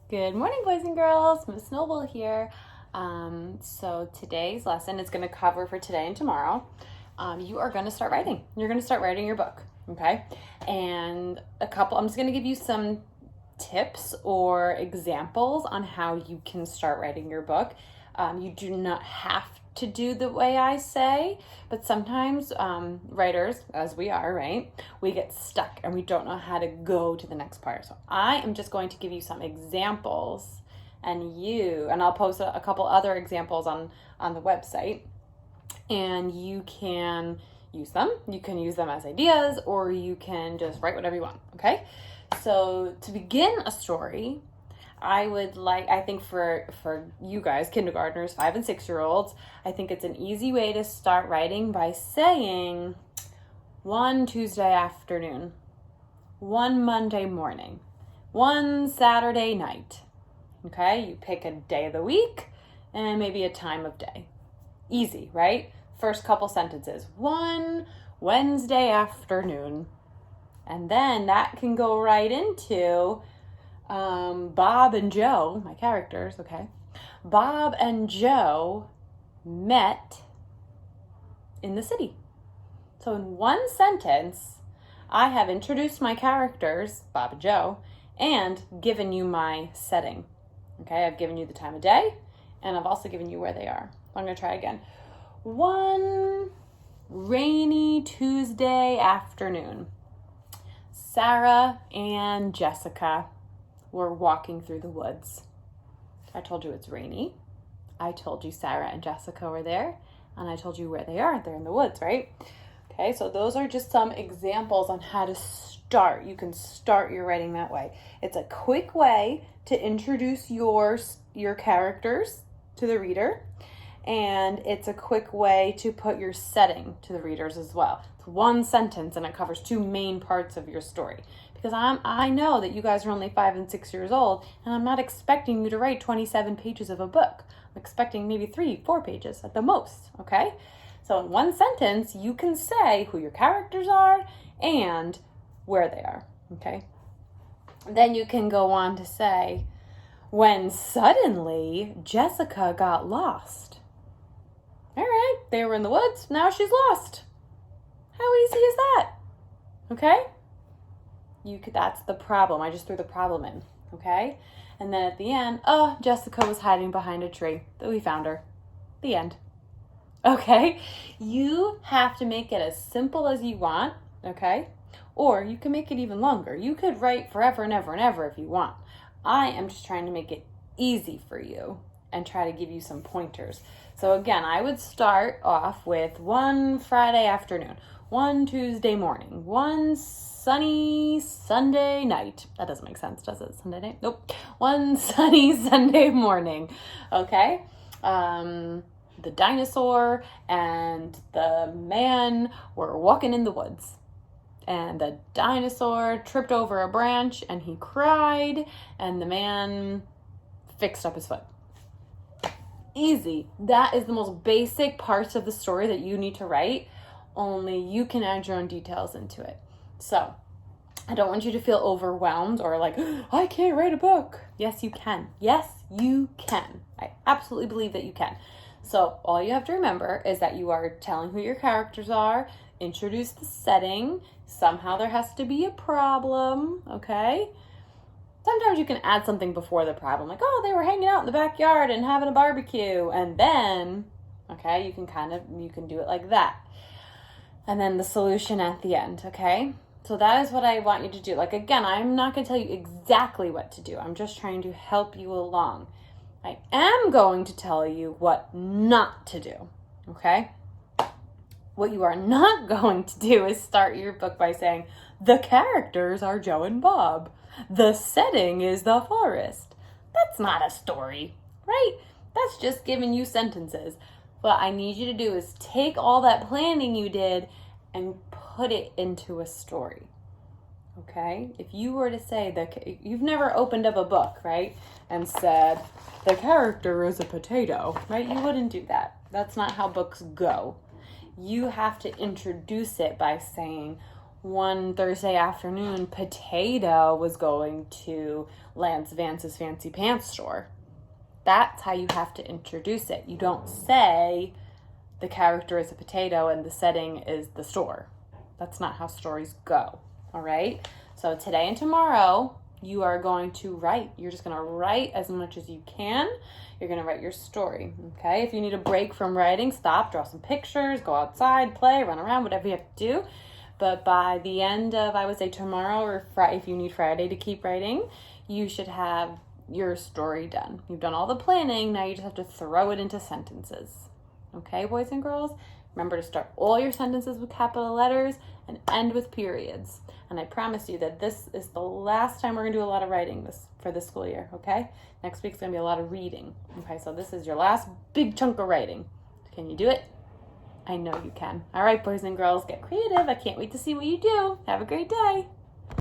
Good morning, boys and girls. Miss Noble here. So today's lesson is going to cover for today and tomorrow. You are going to start writing. You're going to start writing your book, okay? And I'm just going to give you some tips or examples on how you can start writing your book. You do not have to do the way I say, but sometimes writers, as we are, right, we get stuck and we don't know how to go to the next part. So I am just going to give you some examples, and I'll post a couple other examples on the website, and you can use them. You can use them as ideas, or you can just write whatever you want, okay? So to begin a story, I think for you guys, kindergartners, 5 and 6-year-olds, I think it's an easy way to start writing by saying one Tuesday afternoon, one Monday morning, one Saturday night. Okay, you pick a day of the week and maybe a time of day. Easy, right? First couple sentences, one Wednesday afternoon. And then that can go right into Bob and Joe, my characters, okay? Bob and Joe met in the city. So in one sentence, I have introduced my characters, Bob and Joe, and given you my setting. Okay, I've given you the time of day, and I've also given you where they are. I'm going to try again. One rainy Tuesday afternoon, Sarah and Jessica were walking through the woods. I told you it's rainy. I told you Sarah and Jessica were there, and I told you where they are. They're in the woods, right? Okay, so those are just some examples on how to start. You can start your writing that way. It's a quick way to introduce your characters to the reader, and it's a quick way to put your setting to the readers as well. It's one sentence, and it covers two main parts of your story. Because I know that you guys are only 5 and 6 years old, and I'm not expecting you to write 27 pages of a book. I'm expecting maybe 3-4 pages at the most, okay? So in one sentence, you can say who your characters are and where they are, okay? Then you can go on to say, when suddenly Jessica got lost. All right, they were in the woods, now she's lost. How easy is that? Okay? That's the problem. I just threw the problem in, okay? And then at the end, Jessica was hiding behind a tree, but we found her. The end. Okay? You have to make it as simple as you want, okay? Or you can make it even longer. You could write forever and ever and ever if you want. I am just trying to make it easy for you and try to give you some pointers. So again, I would start off with one Friday afternoon, one Tuesday morning, one sunny Sunday night. That doesn't make sense, does it? Sunday night? Nope. One sunny Sunday morning, okay? The dinosaur and the man were walking in the woods. And the dinosaur tripped over a branch and he cried, and the man fixed up his foot. Easy. That is the most basic parts of the story that you need to write, only you can add your own details into it. So I don't want you to feel overwhelmed or like, I can't write a book. Yes, you can. Yes, you can. I absolutely believe that you can. So all you have to remember is that you are telling who your characters are, introduce the setting. Somehow there has to be a problem, okay? Sometimes you can add something before the problem, like, they were hanging out in the backyard and having a barbecue, and then, okay, you can do it like that. And then the solution at the end, okay? So that is what I want you to do. Like, again, I'm not going to tell you exactly what to do. I'm just trying to help you along. I am going to tell you what not to do, okay? What you are not going to do is start your book by saying, the characters are Joe and Bob. The setting is the forest. That's not a story, right? That's just giving you sentences. What I need you to do is take all that planning you did and put it into a story. Okay? If you were to say you've never opened up a book, right? And said, the character is a potato, right? You wouldn't do that. That's not how books go. You have to introduce it by saying, one Thursday afternoon, Potato was going to Lance Vance's Fancy Pants store. That's how you have to introduce it. You don't say the character is a potato and the setting is the store. That's not how stories go, all right? So today and tomorrow, you are going to write. You're just going to write as much as you can. You're going to write your story, okay? If you need a break from writing, stop, draw some pictures, go outside, play, run around, whatever you have to do. But by the end of, I would say tomorrow, or if you need Friday to keep writing, you should have your story done. You've done all the planning. Now you just have to throw it into sentences. Okay, boys and girls? Remember to start all your sentences with capital letters and end with periods. And I promise you that this is the last time we're going to do a lot of writing for this school year, okay? Next week's going to be a lot of reading. Okay, so this is your last big chunk of writing. Can you do it? I know you can. All right, boys and girls, get creative. I can't wait to see what you do. Have a great day.